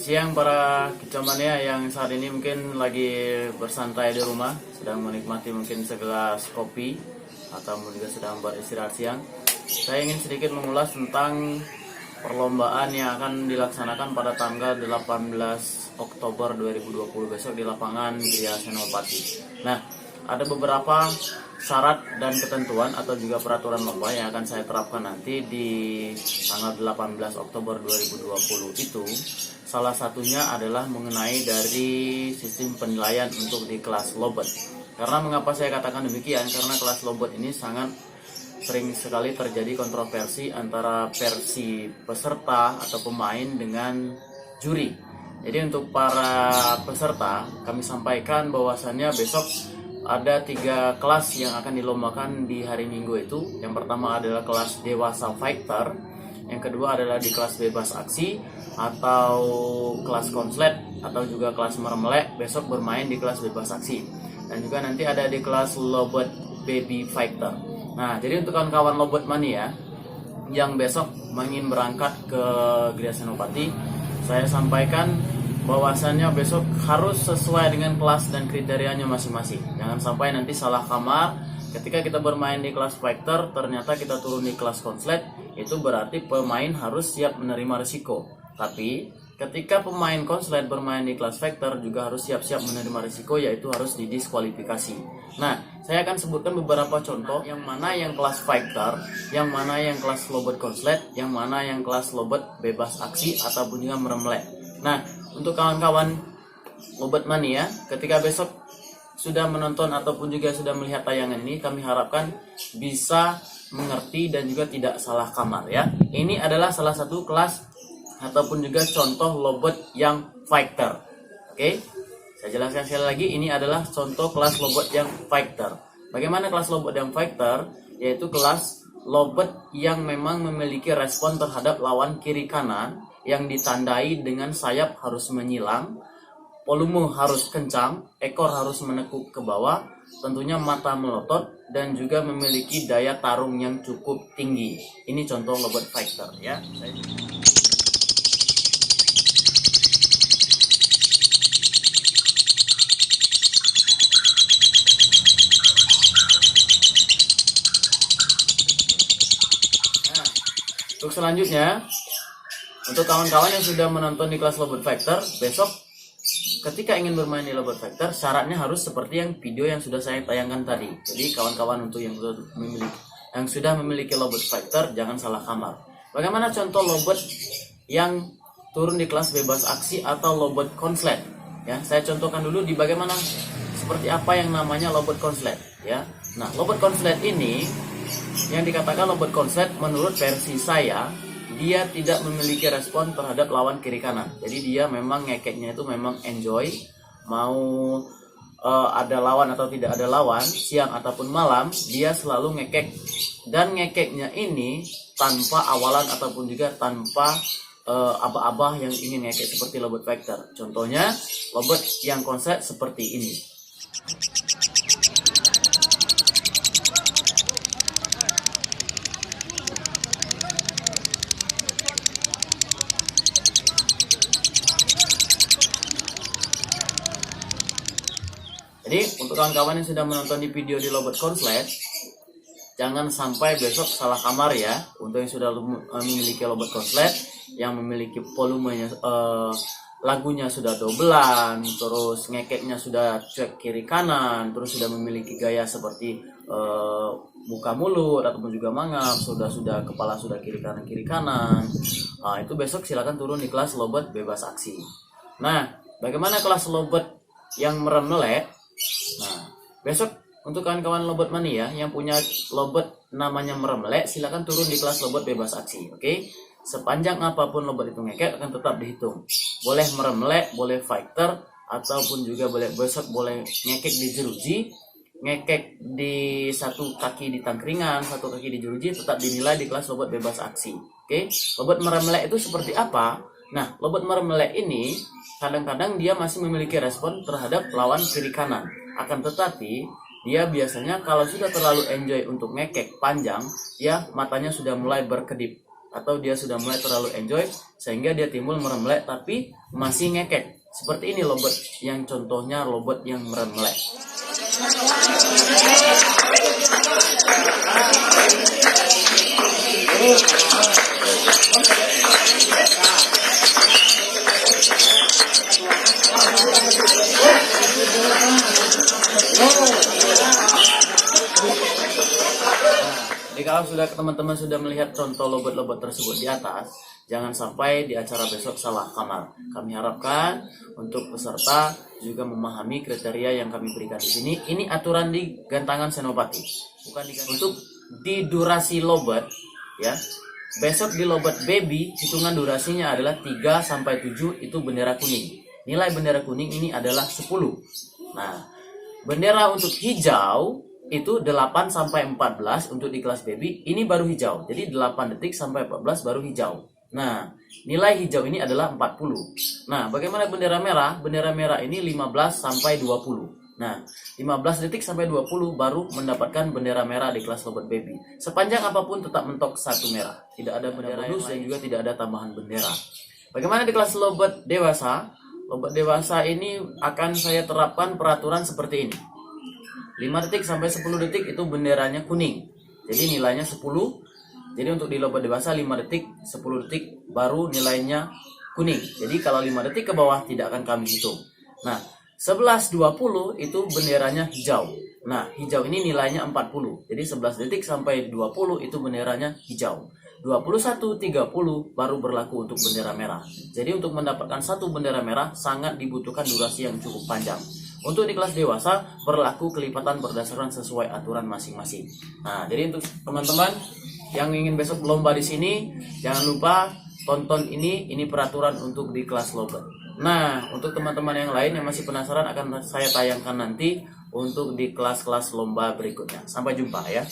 siang para kicomania yang saat ini mungkin lagi bersantai di rumah, sedang menikmati mungkin segelas kopi atau juga sedang beristirahat siang. Saya ingin sedikit mengulas tentang perlombaan yang akan dilaksanakan pada tanggal 18 Oktober 2020 besok di lapangan Gria Senopati. Nah, ada beberapa syarat dan ketentuan atau juga peraturan lomba yang akan saya terapkan nanti di tanggal 18 Oktober 2020 itu. Salah satunya adalah mengenai dari sistem penilaian untuk di kelas lobet. Karena mengapa saya katakan demikian? Karena kelas lobet ini sangat sering sekali terjadi kontroversi antara versi peserta atau pemain dengan juri. Jadi untuk para peserta kami sampaikan bahwasannya besok ada 3 kelas yang akan dilombakan di hari Minggu itu. Yang pertama adalah kelas dewasa fighter, yang kedua adalah di kelas bebas aksi atau kelas konslet atau juga kelas meremlek besok bermain di kelas bebas aksi, dan juga nanti ada di kelas lobet baby fighter. Nah, jadi untuk kawan-kawan lobet mania yang besok ingin berangkat ke Gria Senopati, saya sampaikan bahwasannya besok harus sesuai dengan kelas dan kriterianya masing-masing. Jangan sampai nanti salah kamar. Ketika kita bermain di kelas fighter, ternyata kita turun di kelas konslet, itu berarti pemain harus siap menerima risiko. Tapi ketika pemain konslet bermain di kelas fighter juga harus siap-siap menerima risiko, yaitu harus didiskualifikasi. Nah, saya akan sebutkan beberapa contoh yang mana yang kelas fighter, yang mana yang kelas lobet konslet, yang mana yang kelas lobet bebas aksi ataupun juga meremlek. Nah, untuk kawan-kawan lobet mania, ketika besok sudah menonton ataupun juga sudah melihat tayangan ini, kami harapkan bisa mengerti dan juga tidak salah kamar ya. Ini adalah salah satu kelas ataupun juga contoh lobet yang fighter. Oke, saya jelaskan sekali lagi, ini adalah contoh kelas lobet yang fighter. Bagaimana kelas lobet yang fighter? Yaitu kelas lobet yang memang memiliki respon terhadap lawan kiri kanan, yang ditandai dengan sayap harus menyilang, volume harus kencang, ekor harus menekuk ke bawah, tentunya mata melotot, dan juga memiliki daya tarung yang cukup tinggi. Ini contoh lobet fighter ya. Nah, untuk selanjutnya, untuk kawan-kawan yang sudah menonton di kelas lobet fighter, besok ketika ingin bermain di lobet fighter, syaratnya harus seperti yang video yang sudah saya tayangkan tadi. Jadi kawan-kawan untuk yang sudah memiliki lobet fighter, jangan salah kamar. Bagaimana contoh lobet yang turun di kelas bebas aksi atau lobet konslet? Ya, saya contohkan dulu di bagaimana seperti apa yang namanya lobet konslet. Ya, nah lobet konslet ini yang dikatakan lobet konslet menurut versi saya, dia tidak memiliki respon terhadap lawan kiri kanan. Jadi dia memang ngekeknya itu memang enjoy, mau ada lawan atau tidak ada lawan, siang ataupun malam, dia selalu ngekek. Dan ngekeknya ini tanpa awalan ataupun juga tanpa abah-abah yang ingin ngekek seperti lobet fighter. Contohnya lobet yang konslet seperti ini. Jadi untuk kawan-kawan yang sudah menonton di video di lobet konslet, jangan sampai besok salah kamar ya. Untuk yang sudah memiliki lobet konslet, yang memiliki volumenya lagunya sudah dobelan, terus ngekeknya sudah cek kiri kanan, terus sudah memiliki gaya seperti buka mulut ataupun juga mangap, sudah kepala sudah kiri kanan. Nah, itu besok silakan turun di kelas lobet bebas aksi. Nah, bagaimana kelas lobet yang meremlek? Nah, besok untuk kawan-kawan lobet mania yang punya lobet namanya meremlek, silakan turun di kelas lobet bebas aksi. Oke, sepanjang apapun lobet itu ngekek akan tetap dihitung. Boleh meremlek, boleh fighter, ataupun juga besok boleh ngekek di jeruji, ngekek di satu kaki di tangkringan, satu kaki di jeruji, tetap dinilai di kelas lobet bebas aksi. Oke, lobet meremlek itu seperti apa? Nah, lobet meremlek ini kadang-kadang dia masih memiliki respon terhadap lawan kiri kanan. Akan tetapi dia biasanya kalau sudah terlalu enjoy untuk ngekek panjang, ya matanya sudah mulai berkedip atau dia sudah mulai terlalu enjoy sehingga dia timbul meremlek tapi masih ngekek. Seperti ini lobet yang contohnya lobet yang meremlek. Jika teman-teman sudah melihat contoh lobet-lobet tersebut di atas, jangan sampai di acara besok salah kamar. Kami harapkan untuk peserta juga memahami kriteria yang kami berikan di sini. Ini aturan di Gantangan Senopati, bukan untuk di durasi lobet ya. Besok di lobet baby hitungan durasinya adalah 3 sampai 7 itu bendera kuning. Nilai bendera kuning ini adalah 10. Nah, bendera untuk hijau itu 8 sampai 14 untuk di kelas baby ini baru hijau. Jadi 8 detik sampai 14 baru hijau. Nah, nilai hijau ini adalah 40. Nah, bagaimana bendera merah? Bendera merah ini 15 sampai 20. Nah, 15 detik sampai 20 baru mendapatkan bendera merah di kelas lobet baby. Sepanjang apapun tetap mentok 1 merah. Tidak ada bendera bonus dan juga tidak ada tambahan bendera. Bagaimana di kelas lobet dewasa? Lobet dewasa ini akan saya terapkan peraturan seperti ini. 5 detik sampai 10 detik itu benderanya kuning. Jadi nilainya 10. Jadi untuk di lobet dewasa 5 detik, 10 detik baru nilainya kuning. Jadi kalau 5 detik ke bawah tidak akan kami hitung. Nah, 11.20 itu benderanya hijau. Nah, hijau ini nilainya 40. Jadi 11 detik sampai 20 itu benderanya hijau. 21.30 baru berlaku untuk bendera merah. Jadi untuk mendapatkan satu bendera merah sangat dibutuhkan durasi yang cukup panjang. Untuk di kelas dewasa berlaku kelipatan berdasarkan sesuai aturan masing-masing. Nah, jadi untuk teman-teman yang ingin besok lomba di sini, jangan lupa tonton ini peraturan untuk di kelas lobet. Nah, untuk teman-teman yang lain yang masih penasaran akan saya tayangkan nanti untuk di kelas-kelas lomba berikutnya. Sampai jumpa ya.